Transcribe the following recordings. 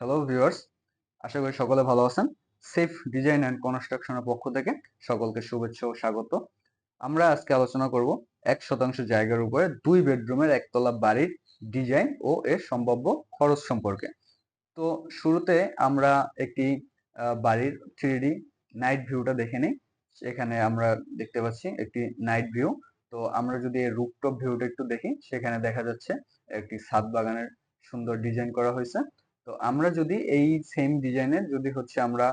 Hello viewers, আশা করি সকলে ভালো আছেন। সেফ ডিজাইন অ্যান্ড কনস্ট্রাকশনের পক্ষ থেকে সকলকে শুভেচ্ছা ও স্বাগত। আমরা আজকে আলোচনা করব 1% জায়গার উপরে 2 বেডরুমের একতলা বাড়ির ডিজাইন ও এর সম্ভাব্য খরচ সম্পর্কে। তো শুরুতে আমরা একটি বাড়ির 3D নাইট ভিউটা দেখে নিই। সেখানে আমরা দেখতে পাচ্ছি একটি নাইট ভিউ। তো আমরা যদি এর রুফটপ ভিউটা একটু দেখি, সেখানে দেখা যাচ্ছে একটি ছাদ বাগানের সুন্দর ডিজাইন করা হয়েছে। তো আমরা যদি এই সেম ডিজাইনের যদি হচ্ছে আমরা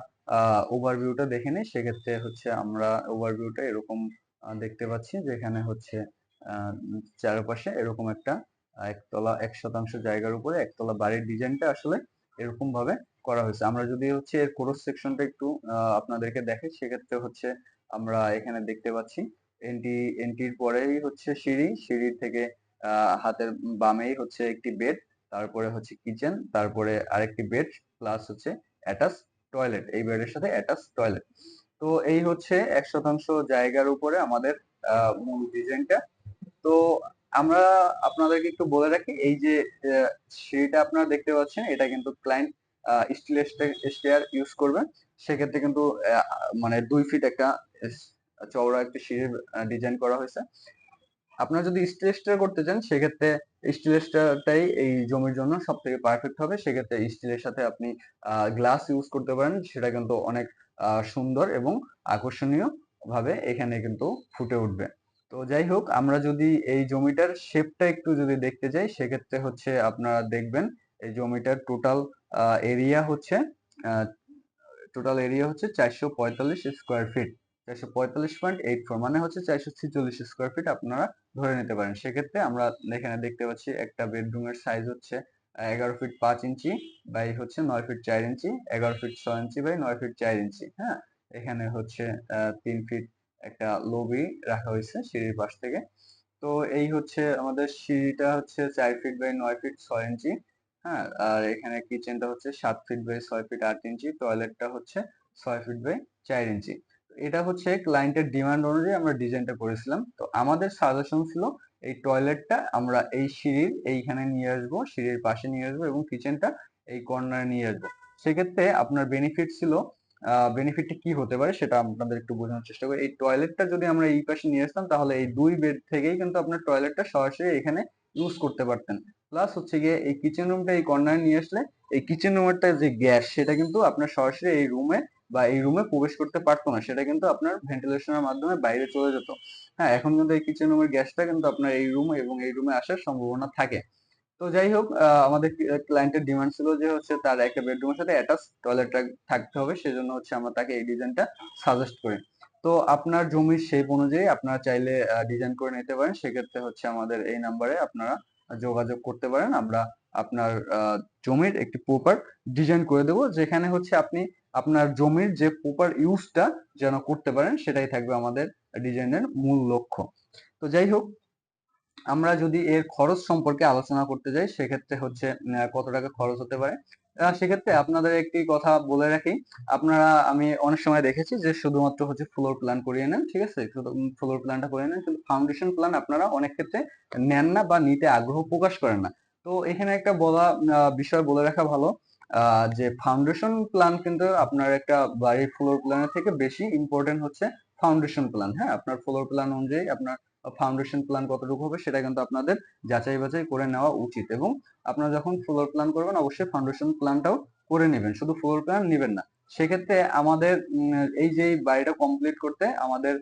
ওভারভিউটা দেখে নিই, সেক্ষেত্রে হচ্ছে আমরা ওভারভিউটা এরকম দেখতে পাচ্ছি, যেখানে হচ্ছে চারপাশে এরকম একটা একতলা 1% জায়গার উপরে একতলা বাড়ির ডিজাইনটা আসলে এরকম ভাবে করা হয়েছে। আমরা যদি হচ্ছে এর ক্রস সেকশনটা একটু আপনাদেরকে দেখাই, সেক্ষেত্রে হচ্ছে আমরা এখানে দেখতে পাচ্ছি এন্ট্রির পরেই হচ্ছে সিঁড়ি, সিঁড়ি থেকে হাতের বামেই হচ্ছে একটি বেড, তারপরে হচ্ছে কিচেন, তারপরে আরেকটি বেড, প্লাস হচ্ছে অ্যাটাচ টয়লেট, এই বেডের সাথে অ্যাটাচ টয়লেট। তো এই হচ্ছে 1% জায়গার উপরে আমাদের মূল ডিজাইনটা। তো আমরা আপনাদেরকে একটু বলে রাখি, এই যে সিঁড়িটা আপনারা দেখতে পাচ্ছেন, এটা কিন্তু ক্লায়েন্ট স্টিল স্টেয়ার ইউজ করবে। সেক্ষেত্রে কিন্তু মানে 2 ফিট একটা চওড়া একটা সিঁড়ির ডিজাইন করা হয়েছে। আপনারা যদি স্টিল স্টেয়ার করতে চান, সেক্ষেত্রে স্টিল স্টেয়ারটাই এই জমির জন্য সব থেকে পারফেক্ট হবে। সেক্ষেত্রে স্টিলের সাথে আপনি গ্লাস ইউজ করতে পারেন, সেটা কিন্তু অনেক সুন্দর এবং আকর্ষণীয় ভাবে এখানে কিন্তু ফুটে উঠবে। তো যাই হোক, আমরা যদি এই জমিটার শেপটা একটু যদি দেখতে যাই, সেক্ষেত্রে হচ্ছে আপনারা দেখবেন এই জমিটার টোটাল এরিয়া হচ্ছে 445 স্কোয়ার ফিট। 445.84 মানে হচ্ছে 446 স্কোয়ার ফিট আপনারা ধরে নিতে পারেন। সেক্ষেত্রে আমরা এখানে দেখতে পাচ্ছি একটা বেডরুমের সাইজ হচ্ছে 11 ফিট 5 ইঞ্চি বাই হচ্ছে 9 feet 4 inch, 11 feet 6 inch by 9 feet 4 inch. হ্যাঁ, এখানে হচ্ছে 3 ফিট একটা লবি রাখা হয়েছে সিঁড়ির পাশ থেকে। তো এই হচ্ছে আমাদের সিঁড়িটা হচ্ছে 4 ফিট বাই 9 ফিট 6 ইঞ্চি। হ্যাঁ, আর এখানে কিচেনটা হচ্ছে 7 ফিট বাই 6 ফিট 8 ইঞ্চি, টয়লেটটা হচ্ছে 6 ফিট বাই 4 ইঞ্চি। এটা হচ্ছে ক্লায়েন্টের ডিমান্ড অনুযায়ী আমরা ডিজাইনটা করেছিলাম। তো আমাদের সাজেশন ছিল এই টয়লেটটা আমরা এই সিঁড়ির এইখানে নিয়ে আসবো, সিঁড়ির পাশে নিয়ে আসবো, এবং কিচেনটা এই কর্নারে নিয়ে আসবো। সেক্ষেত্রে আপনার বেনিফিট ছিল, বেনিফিটটা কি হতে পারে সেটা আপনাদের একটু বোঝানোর চেষ্টা করি। এই টয়লেটটা যদি আমরা এই পাশে নিয়ে আসতাম, তাহলে এই 2 বেড থেকেই কিন্তু আপনার টয়লেটটা সরাসরি এখানে ইউজ করতে পারতেন। প্লাস হচ্ছে গিয়ে এই কিচেন রুমটা এই কর্নারে নিয়ে আসলে এই কিচেন রুমেরটা যে গ্যাস, সেটা কিন্তু আপনার সরাসরি এই রুমে বা এই রুমে প্রবেশ করতে পারতো না, সেটা কিন্তু আপনার ভেন্টিলেশনের মাধ্যমে বাইরে চলে যেত। হ্যাঁ, এখন কিন্তু এই কিচেন রুমের গ্যাসটা কিন্তু আপনার এই রুম এবং এই রুমে আসার সম্ভাবনা থাকে। তো যাই হোক, আমাদের ক্লায়েন্টের ডিমান্ড ছিল যে হচ্ছে তার একটা বেডরুমের সাথে অ্যাটাচ টয়লেট থাকতে হবে, সেজন্য হচ্ছে আমরা তাকে এই ডিজাইনটা সাজেস্ট করি। তো আপনার জমির শেপ অনুযায়ী আপনারা চাইলে ডিজাইন করে নিতে পারেন। সেক্ষেত্রে হচ্ছে আমাদের এই নাম্বারে আপনারা যোগাযোগ করতে পারেন। আমরা আপনার জমির একটি প্রপার ডিজাইন করে দেবো, যেখানে হচ্ছে আপনি আপনার জমির যে প্রপার ইউজটা যেন করতে পারেন, সেটাই থাকবে আমাদের ডিজাইনের মূল লক্ষ্য। তো যাই হোক, আমরা যদি এর খরচ সম্পর্কে আলোচনা করতে যাই, সেক্ষেত্রে হচ্ছে কত টাকা খরচ হতে পারে। সেক্ষেত্রে আপনাদের একটি কথা বলে রাখি, আমি অনেক সময় দেখেছি যে শুধুমাত্র হচ্ছে ফ্লোর প্ল্যান করিয়ে নেন, ঠিক আছে, শুধু ফ্লোর প্ল্যানটা করিয়ে নেন, কিন্তু ফাউন্ডেশন প্ল্যান আপনারা অনেক ক্ষেত্রে নেন না বা নিতে আগ্রহ প্রকাশ করেন না। তো এখানে একটা বিষয় বলে রাখা ভালো, যে ফাউন্ডেশন প্ল্যান কিন্তু আপনার একটা বাড়ির ফ্লোর প্ল্যানের থেকে বেশি ইম্পর্টেন্ট হচ্ছে ফাউন্ডেশন প্ল্যান। হ্যাঁ, আপনার ফ্লোর প্ল্যান অনুযায়ী আপনার ফাউন্ডেশন প্ল্যান কতটুকু হবে সেটা কিন্তু আপনাদের যাচাই বাছাই করে নেওয়া উচিত, এবং আপনারা যখন ফ্লোর প্ল্যান করবেন অবশ্যই ফাউন্ডেশন প্ল্যানটাও করে নেবেন, শুধু ফ্লোর প্ল্যান নেবেন না। সেক্ষেত্রে আমাদের এই যে বাড়িটা কমপ্লিট করতে আমাদের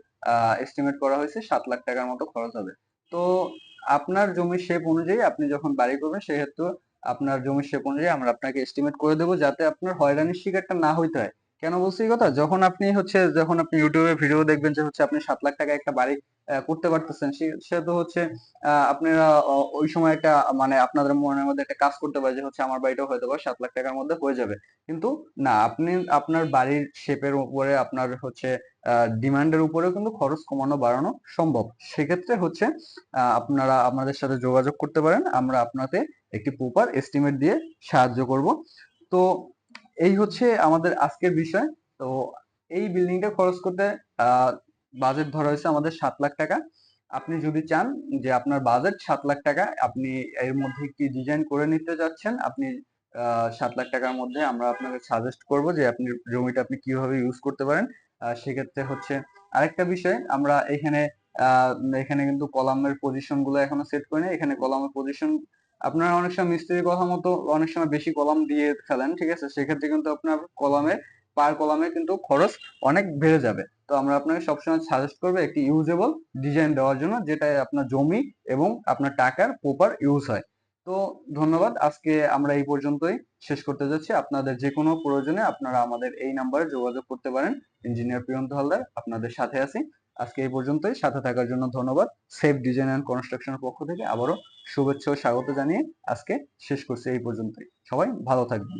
এস্টিমেট করা হয়েছে 7 লাখ টাকার মতো খরচ হবে। তো আপনার জমির শেপ অনুযায়ী আপনি যখন বাড়ি করবেন, সেহেতু আপনার জমির শেপ অনুযায়ী আমরা আপনাকে এস্টিমেট করে দেবো, যাতে আপনার হয়রানির শিকারটা না হইতে হয়। কেন বলছি এই কথা, যখন আপনি ইউটিউবে ভিডিও দেখবেন যে হচ্ছে আপনি 7 লাখ টাকা একটা বাড়ি করতে পারতেছেন, সেহেতু হচ্ছে আপনারা ওই সময় একটা মানে আপনাদের মনের মধ্যে একটা কাজ করতে পারে যে হচ্ছে আমার বাড়িটাও হয়তো বা 7 লাখ টাকার মধ্যে হয়ে যাবে। কিন্তু না, আপনি আপনার বাড়ির শেপের উপরে আপনার হচ্ছে ডিমান্ডের উপরেও কিন্তু খরচ কমানো বাড়ানো সম্ভব। সেক্ষেত্রে হচ্ছে আপনারা আমাদের সাথে যোগাযোগ করতে পারেন, আমরা আপনাকে একটি প্রপার এস্টিমেট দিয়ে সাহায্য করব। তো এই হচ্ছে আমাদের আজকের বিষয়। তো এই বিল্ডিংটা খরচ করতে আহ বাজেট ধরা হয়েছে আমাদের 7 লাখ টাকা। আপনি যদি চান যে আপনার বাজেট 7 লাখ টাকা, আপনি এর মধ্যে কি ডিজাইন করে নিতে যাচ্ছেন, আপনি 7 লাখ টাকার মধ্যে আমরা আপনাকে সাজেস্ট করব যে আপনি জমিটা আপনি কিভাবে ইউজ করতে পারেন। সেক্ষেত্রে হচ্ছে আরেকটা বিষয়, আমরা এখানে কিন্তু কলামের পজিশন গুলো এখনো সেট করিনি। এখানে কলামের পজিশন আপনারা অনেক সময় মিস্ত্রির কথা মতো অনেক সময় বেশি কলাম দিয়ে ফেলেন, ঠিক আছে? সেক্ষেত্রে কিন্তু আপনার পার কলামে কিন্তু খরচ অনেক বেড়ে যাবে। তো আমরা আপনাকে সবসময় সাজেস্ট করবো একটি ইউজেবল ডিজাইন দেওয়ার জন্য, যেটায় আপনার জমি এবং আপনার টাকার প্রপার ইউজ হয়। তো ধন্যবাদ, আজকে আমরা এই পর্যন্তই শেষ করতে যাচ্ছি। আপনাদের যে কোনো প্রয়োজনে আপনারা আমাদের এই নাম্বারে যোগাযোগ করতে পারেন। ইঞ্জিনিয়ার প্রিয়ন্ত হালদার আপনাদের সাথে আছি। আজকে এই পর্যন্তই, সাথে থাকার জন্য ধন্যবাদ। সেফ ডিজাইন অ্যান্ড কনস্ট্রাকশনের পক্ষ থেকে আবারও শুভেচ্ছা ও স্বাগত জানিয়ে আজকে শেষ করছি এই পর্যন্তই। সবাই ভালো থাকবেন।